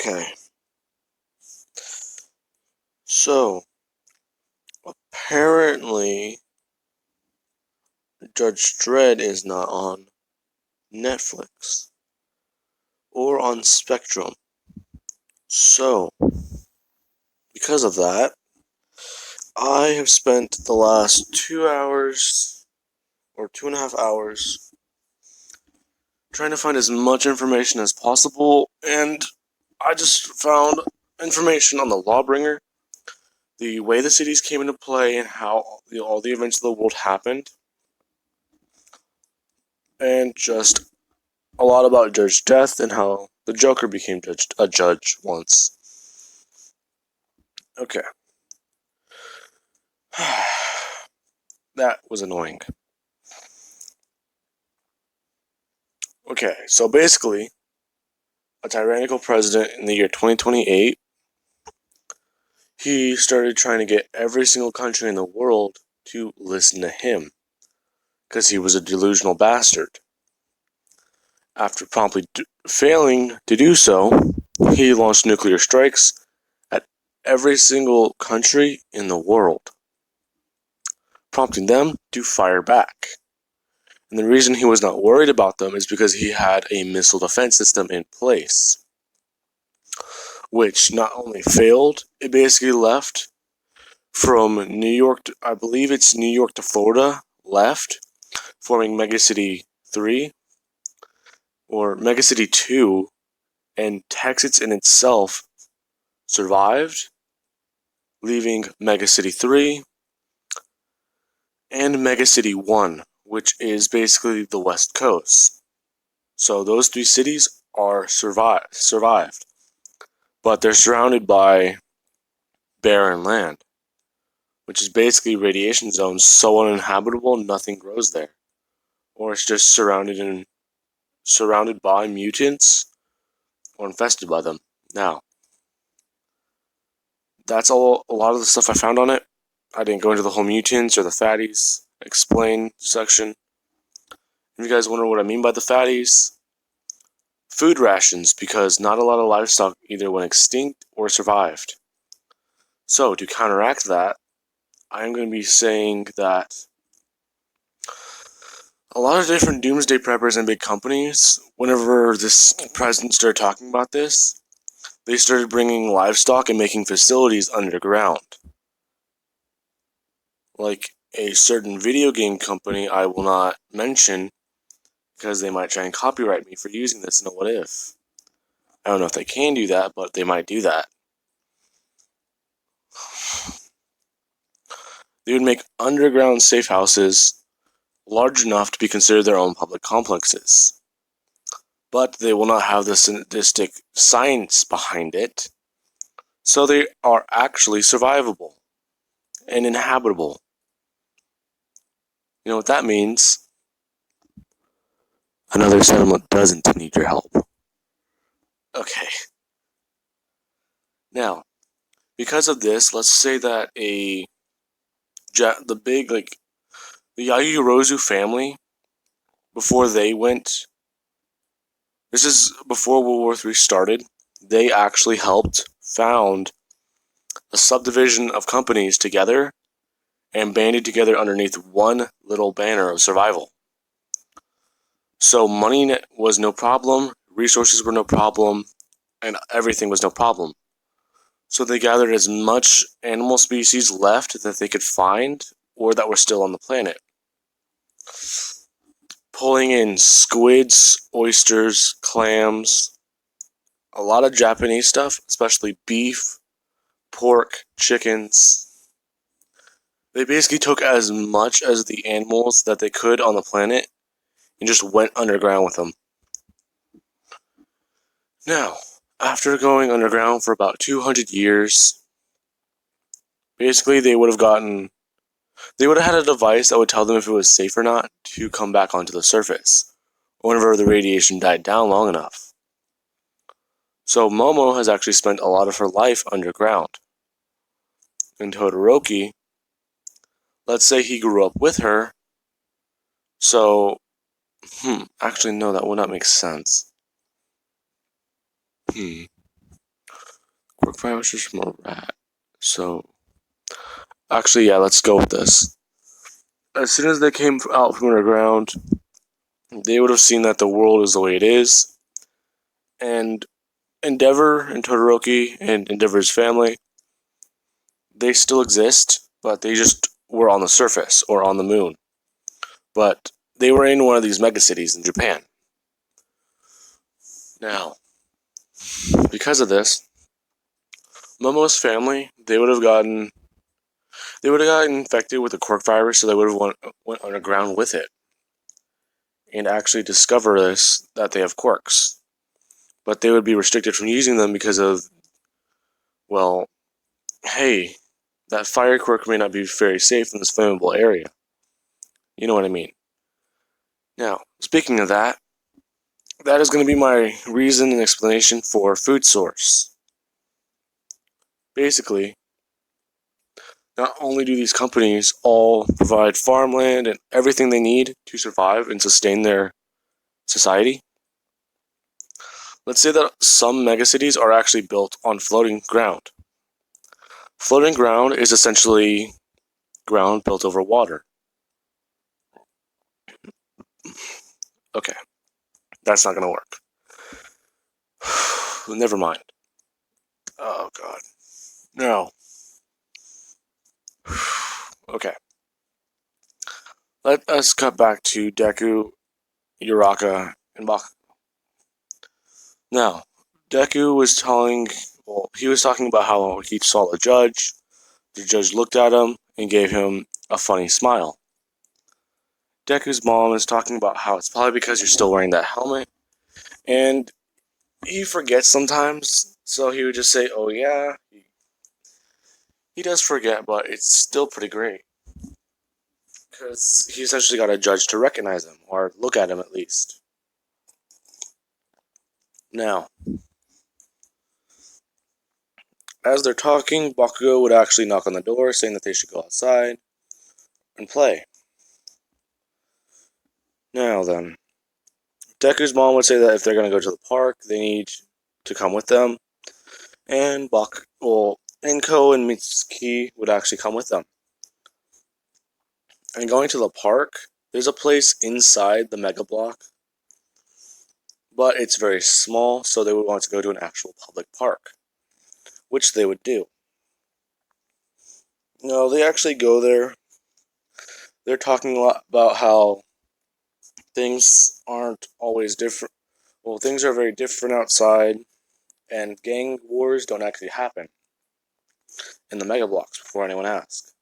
Okay, so apparently Judge Dredd is not on Netflix or on Spectrum. So, because of that, I have spent the last 2 hours or 2.5 hours trying to find as much information as possible, and I just found information on the Lawbringer, the way the cities came into play, and how all the events of the world happened, and just a lot about Judge Death and how the Joker became a judge once. Okay. That was annoying. Okay, so basically, a tyrannical president in the year 2028, he started trying to get every single country in the world to listen to him, because he was a delusional bastard. After promptly failing to do so, he launched nuclear strikes at every single country in the world, prompting them to fire back. And the reason he was not worried about them is because he had a missile defense system in place, which not only failed, it basically left from New York to, I believe it's New York to Florida, left, forming Megacity 3, or Megacity 2, and Texas in itself survived, leaving Megacity 3 and Megacity 1, which is basically the West Coast. So those three cities are survived, but they're surrounded by barren land, which is basically radiation zones so uninhabitable nothing grows there, or it's just surrounded by mutants or infested by them. Now, that's a lot of the stuff I found on it. I didn't go into the whole mutants or the fatties explain section. If you guys wonder what I mean by the fatties, food rations, because not a lot of livestock either went extinct or survived. So, to counteract that, I'm going to be saying that a lot of different doomsday preppers and big companies, whenever this president started talking about this, they started bringing livestock and making facilities underground. Like a certain video game company I will not mention because they might try and copyright me for using this in a what if. I don't know if they can do that, but they might do that. They would make underground safe houses large enough to be considered their own public complexes. But they will not have the sadistic science behind it, so they are actually survivable and inhabitable. You know what that means? Another settlement doesn't need your help. Okay. Now, because of this, let's say that the Yayorozu family, before they went, this is before World War III started, they actually helped found a subdivision of companies together and banded together underneath one little banner of survival. So money was no problem, resources were no problem, and everything was no problem. So they gathered as much animal species left that they could find or that were still on the planet, pulling in squids, oysters, clams, a lot of Japanese stuff, especially beef, pork, chickens. They basically took as much as the animals that they could on the planet and just went underground with them. Now, after going underground for about 200 years, basically they would have had a device that would tell them if it was safe or not to come back onto the surface, whenever the radiation died down long enough. So Momo has actually spent a lot of her life underground. And Todoroki, let's say he grew up with her, so, actually no, that would not make sense. 5 was just from a rat. So, actually, yeah, let's go with this. As soon as they came out from underground, they would have seen that the world is the way it is, and Endeavor and Todoroki and Endeavor's family, they still exist, but they just were on the surface or on the moon. But they were in one of these megacities in Japan. Now, because of this, Momo's family, they would have gotten infected with the quirk virus, so they would have went underground with it and actually discover this that they have quirks. But they would be restricted from using them because of, well, hey, that fire quirk may not be very safe in this flammable area. You know what I mean? Now, speaking of that, that is going to be my reason and explanation for food source. Basically, not only do these companies all provide farmland and everything they need to survive and sustain their society, let's say that some megacities are actually built on floating ground. Floating ground is essentially ground built over water. Okay, that's not going to work. Never mind. Oh, God. No. Okay. Let us cut back to Deku, Uraka, and Baka. Now, Deku was he was talking about how he saw the judge. The judge looked at him and gave him a funny smile. Deku's mom is talking about how it's probably because you're still wearing that helmet. And he forgets sometimes, so he would just say, oh yeah. He does forget, but it's still pretty great. Because he essentially got a judge to recognize him, or look at him at least. Now, as they're talking, Bakugo would actually knock on the door, saying that they should go outside and play. Now then, Deku's mom would say that if they're going to go to the park, they need to come with them. And Inko and Mitsuki would actually come with them. And going to the park, there's a place inside the Mega Block, but it's very small, so they would want to go to an actual public park, which they would do. No, they actually go there. They're talking a lot about how things aren't always different. Well, things are very different outside, and gang wars don't actually happen in the Mega Blocks before anyone asks.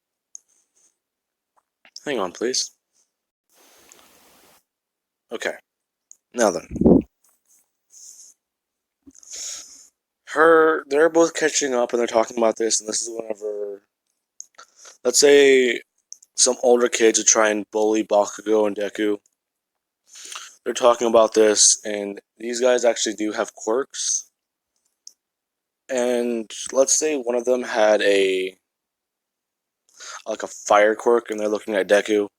Hang on, please. Okay, now then. They're both catching up and they're talking about this, and this is whenever, let's say, some older kids would try and bully Bakugo and Deku. They're talking about this, and these guys actually do have quirks. And let's say one of them had a fire quirk, and they're looking at Deku.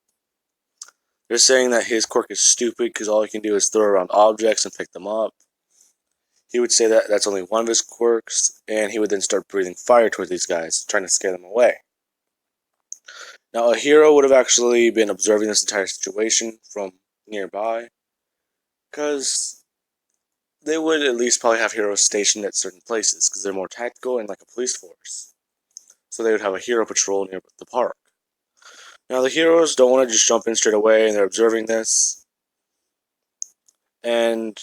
They're saying that his quirk is stupid because all he can do is throw around objects and pick them up. He would say that that's only one of his quirks, and he would then start breathing fire towards these guys, trying to scare them away. Now, a hero would have actually been observing this entire situation from nearby, because they would at least probably have heroes stationed at certain places, because they're more tactical and like a police force. So they would have a hero patrol near the park. Now, the heroes don't want to just jump in straight away, and they're observing this. And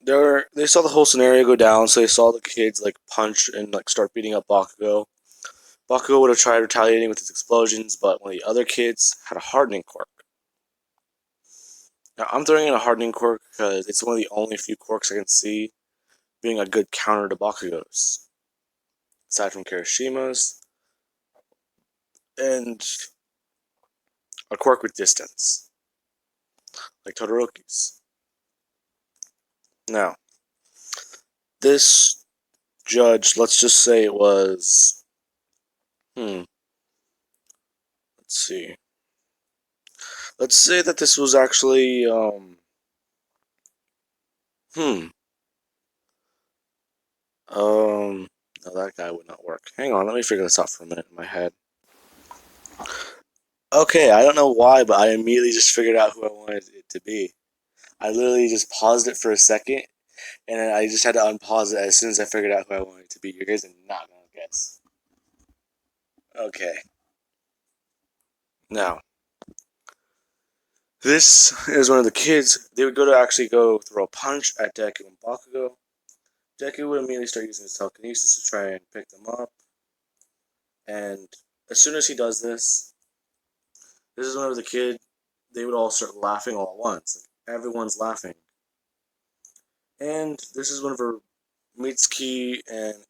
they saw the whole scenario go down, so they saw the kids punch and start beating up Bakugo. Bakugo would have tried retaliating with his explosions, but one of the other kids had a hardening quirk. Now, I'm throwing in a hardening quirk because it's one of the only few quirks I can see being a good counter to Bakugo's. Aside from Kirishima's, and a quirk with distance, like Todoroki's. Now, this judge, let's just say it was, let's see. Let's say that this was actually, now No, that guy would not work. Hang on, let me figure this out for a minute in my head. Okay, I don't know why, but I immediately just figured out who I wanted it to be. I literally just paused it for a second, and then I just had to unpause it as soon as I figured out who I wanted it to be. You guys are not gonna guess. Okay. Now, this is one of the kids. They would actually go throw a punch at Deku and Bakugo. Deku would immediately start using his telekinesis to try and pick them up. And as soon as he does this is whenever the kid, they would all start laughing all at once. Like, everyone's laughing. And this is whenever Mitsuki and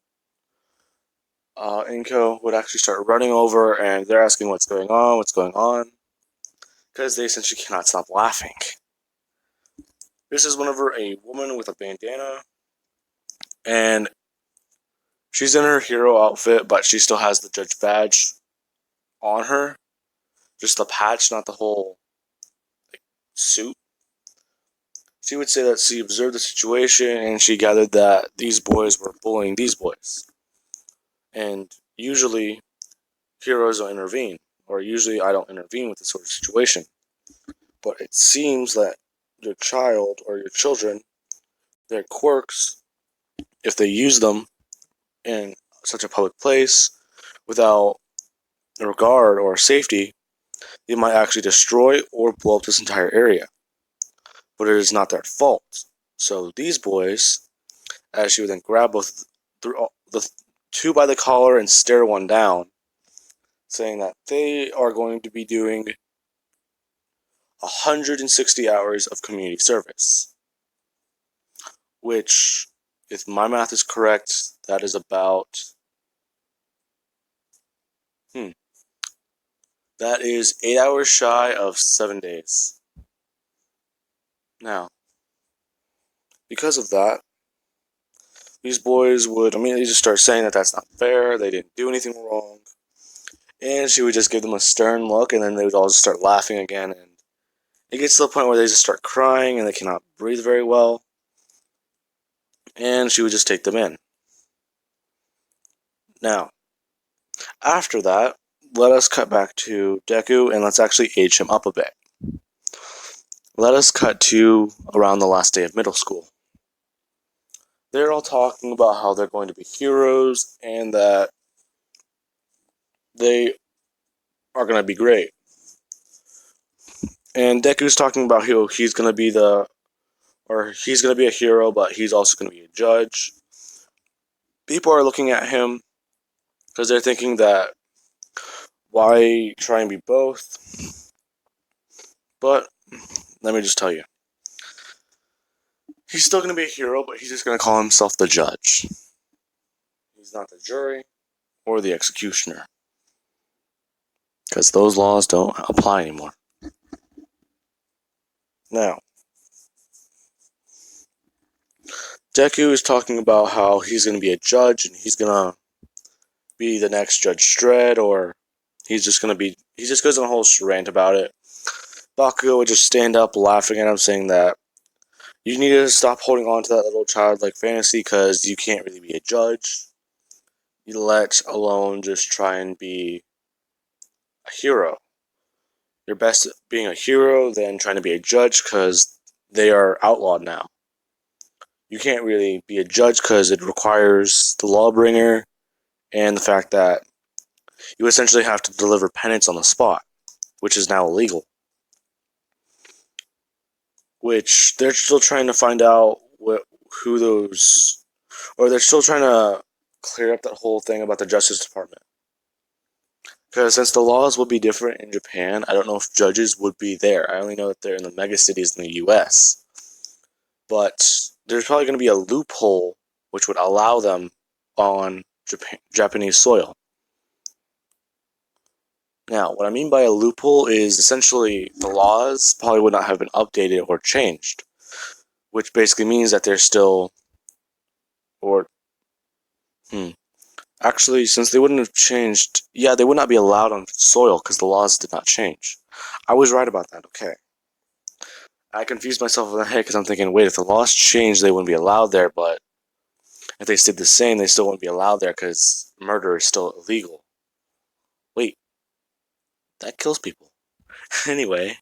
Inko would actually start running over, and they're asking what's going on, because they essentially cannot stop laughing. This is whenever a woman with a bandana, and she's in her hero outfit, but she still has the judge badge on her. Just the patch, not the whole suit. She would say that she observed the situation and she gathered that these boys were bullying these boys. And usually, heroes don't intervene, or usually I don't intervene with this sort of situation. But it seems that your child or your children, their quirks, if they use them in such a public place without regard or safety, they might actually destroy or blow up this entire area. But it is not their fault. So these boys, as she would then grab both the two by the collar and stare one down, saying that they are going to be doing 160 hours of community service. Which, if my math is correct, that is about... That is 8 hours shy of 7 days. Now, because of that, these boys would immediately just start saying that that's not fair, they didn't do anything wrong. And she would just give them a stern look, and then they would all just start laughing again. And it gets to the point where they just start crying, and they cannot breathe very well. And she would just take them in. Now, after that, let us cut back to Deku, and let's actually age him up a bit. Let us cut to around the last day of middle school. They're all talking about how they're going to be heroes, and that they are going to be great. And Deku's talking about how he's going to be he's going to be a hero, but he's also going to be a judge. People are looking at him because they're thinking that why try and be both? But let me just tell you, he's still going to be a hero, but he's just going to call himself the judge. He's not the jury or the executioner, because those laws don't apply anymore. Now, Deku is talking about how he's going to be a judge, and he's going to be the next Judge Dredd, or he just goes on a whole rant about it. Bakugo would just stand up laughing at him, saying that you need to stop holding on to that little childlike fantasy, because you can't really be a judge. You let alone just try and be a hero. You're best at being a hero than trying to be a judge, because they are outlawed now. You can't really be a judge because it requires the lawbringer and the fact that you essentially have to deliver penance on the spot, which is now illegal. Which they're still trying to find out who those, or they're still trying to clear up that whole thing about the Justice Department. Because since the laws will be different in Japan, I don't know if judges would be there. I only know that they're in the megacities in the US. But there's probably going to be a loophole which would allow them on Japanese soil. Now, what I mean by a loophole is essentially the laws probably would not have been updated or changed, which basically means that they're still, actually, since they wouldn't have changed, they would not be allowed on soil because the laws did not change. I was right about that, okay. I confused myself in the head because I'm thinking, wait, if the laws changed, they wouldn't be allowed there, but If they stayed the same, they still wouldn't be allowed there because murder is still illegal. Wait, that kills people. Anyway,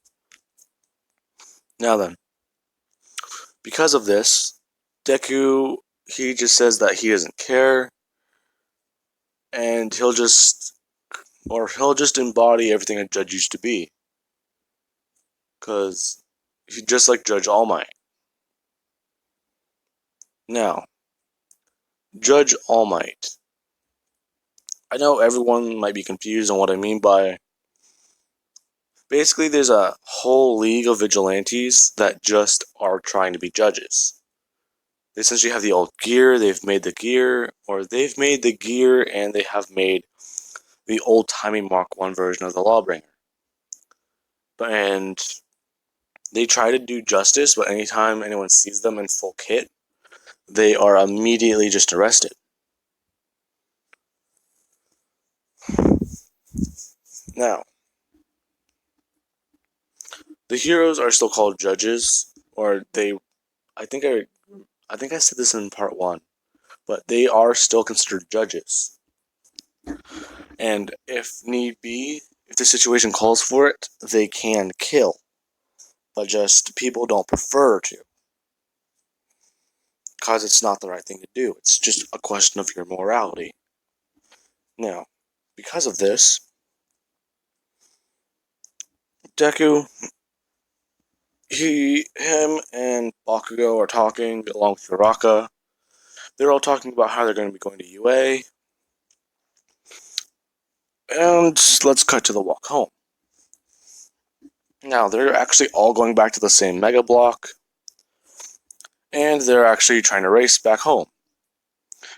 now then, because of this, Deku, he just says that he doesn't care, and he'll just embody everything a judge used to be. Because he's just like Judge All Might. Now, Judge All Might. I know everyone might be confused on what I mean by. Basically, there's a whole league of vigilantes that just are trying to be judges. They essentially have the old gear, they've made the gear, or they've made the gear and they have made the old-timey Mark 1 version of the Lawbringer. And they try to do justice, but anytime anyone sees them in full kit, they are immediately just arrested. Now, the heroes are still called judges, or I think I said this in part 1, but they are still considered judges. And if need be, if the situation calls for it, they can kill. But just people don't prefer to. Because it's not the right thing to do. It's just a question of your morality. Now, because of this, Deku, him and Bakugo are talking along with Uraka. They're all talking about how they're going to be going to UA. And let's cut to the walk home. Now, they're actually all going back to the same Mega Block. And they're actually trying to race back home.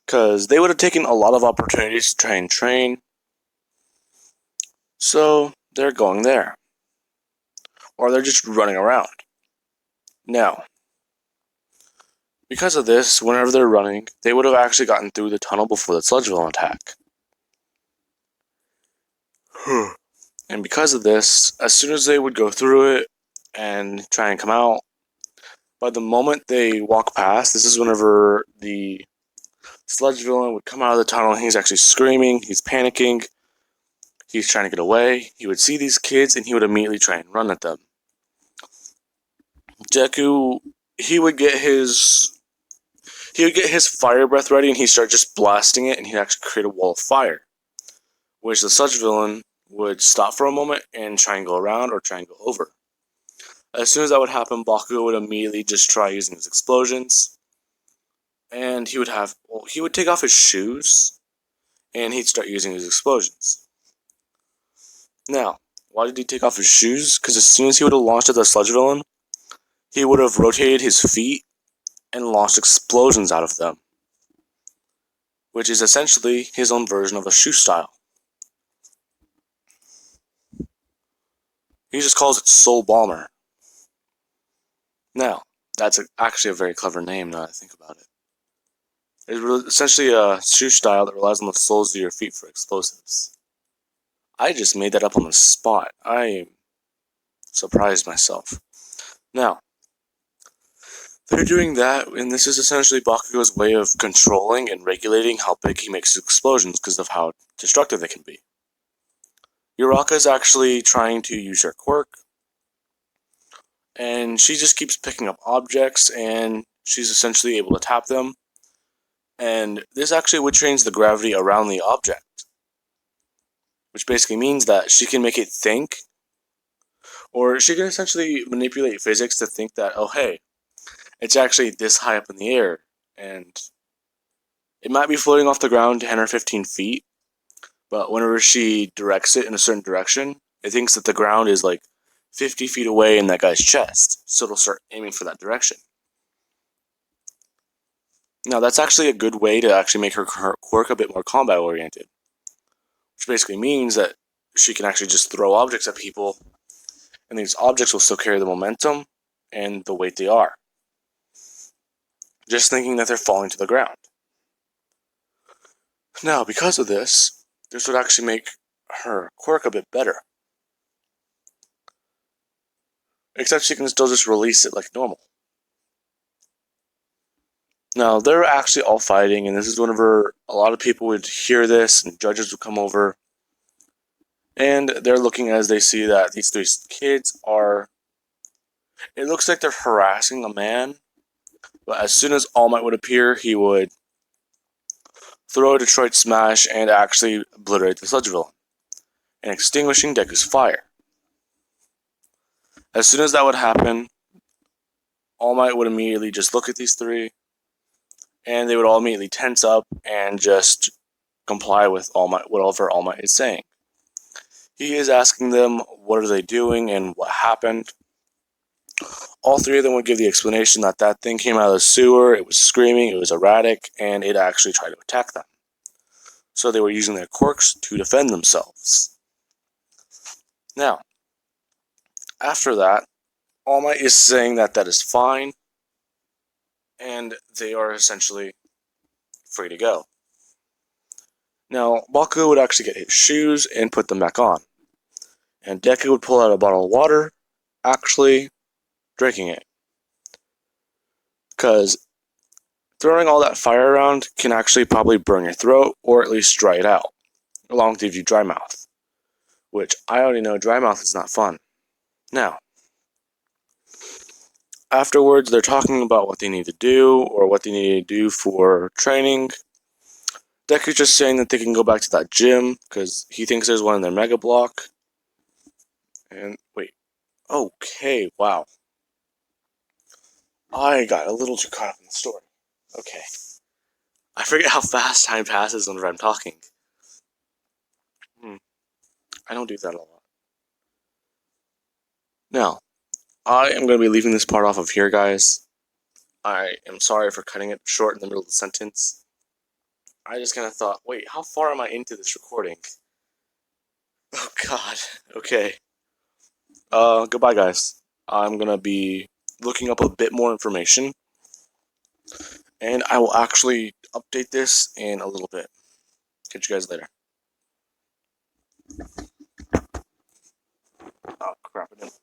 Because they would have taken a lot of opportunities to try and train. So, they're going there. Or they're just running around. Now, because of this, whenever they're running, they would have actually gotten through the tunnel before the sludge villain attack. And because of this, as soon as they would go through it and try and come out, by the moment they walk past, this is whenever the sludge villain would come out of the tunnel and he's actually screaming, he's panicking, he's trying to get away. He would see these kids and he would immediately try and run at them. Deku, he would get his fire breath ready and he'd start just blasting it and he'd actually create a wall of fire. Which the sludge villain would stop for a moment and try and go around or try and go over. As soon as that would happen, Bakugo would immediately just try using his explosions. And he would take off his shoes and he'd start using his explosions. Now, why did he take off his shoes? Because as soon as he would have launched at the sludge villain, he would have rotated his feet and launched explosions out of them. Which is essentially his own version of a shoe style. He just calls it Soul Bomber. Now, that's actually a very clever name now that I think about it. It's essentially a shoe style that relies on the soles of your feet for explosives. I just made that up on the spot. I surprised myself. Now, they're doing that, and this is essentially Bakugo's way of controlling and regulating how big he makes his explosions because of how destructive they can be. Uraka is actually trying to use her quirk, and she just keeps picking up objects, and she's essentially able to tap them. And this actually would change the gravity around the object, which basically means that she can make it think, or she can essentially manipulate physics to think that, oh hey, it's actually this high up in the air, and it might be floating off the ground 10 or 15 feet, but whenever she directs it in a certain direction, it thinks that the ground is like 50 feet away in that guy's chest, so it'll start aiming for that direction. Now, that's actually a good way to actually make her quirk a bit more combat-oriented, which basically means that she can actually just throw objects at people, and these objects will still carry the momentum and the weight they are, just thinking that they're falling to the ground. Now, because of this would actually make her quirk a bit better. Except she can still just release it like normal. Now, they're actually all fighting, and this is whenever a lot of people would hear this, and judges would come over, and they're looking as they see that these three kids are. It looks like they're harassing a man, but as soon as All Might would appear, he would throw a Detroit Smash and actually obliterate the sludge villain, and extinguishing Deku's fire. As soon as that would happen, All Might would immediately just look at these three, and they would all immediately tense up and just comply with whatever All Might is saying. He is asking them what are they doing and what happened. All three of them would give the explanation that that thing came out of the sewer, it was screaming, it was erratic, and it actually tried to attack them. So they were using their quirks to defend themselves. Now, after that, All Might is saying that that is fine, and they are essentially free to go. Now, Baku would actually get his shoes and put them back on. And Deku would pull out a bottle of water, actually drinking it. Because throwing all that fire around can actually probably burn your throat, or at least dry it out, along with give you dry mouth. Which, I already know dry mouth is not fun. Now, afterwards, they're talking about what they need to do, or what they need to do for training. Deku's just saying that they can go back to that gym, because he thinks there's one in their Mega Block. And, wait. Okay, wow. I got a little too caught up in the story. Okay. I forget how fast time passes whenever I'm talking. I don't do that a lot. Now, I am going to be leaving this part off of here, guys. I am sorry for cutting it short in the middle of the sentence. I just kind of thought, wait, how far am I into this recording? Oh, God. Okay. Goodbye, guys. I'm going to be looking up a bit more information, and I will actually update this in a little bit. Catch you guys later. Oh, crap. I didn't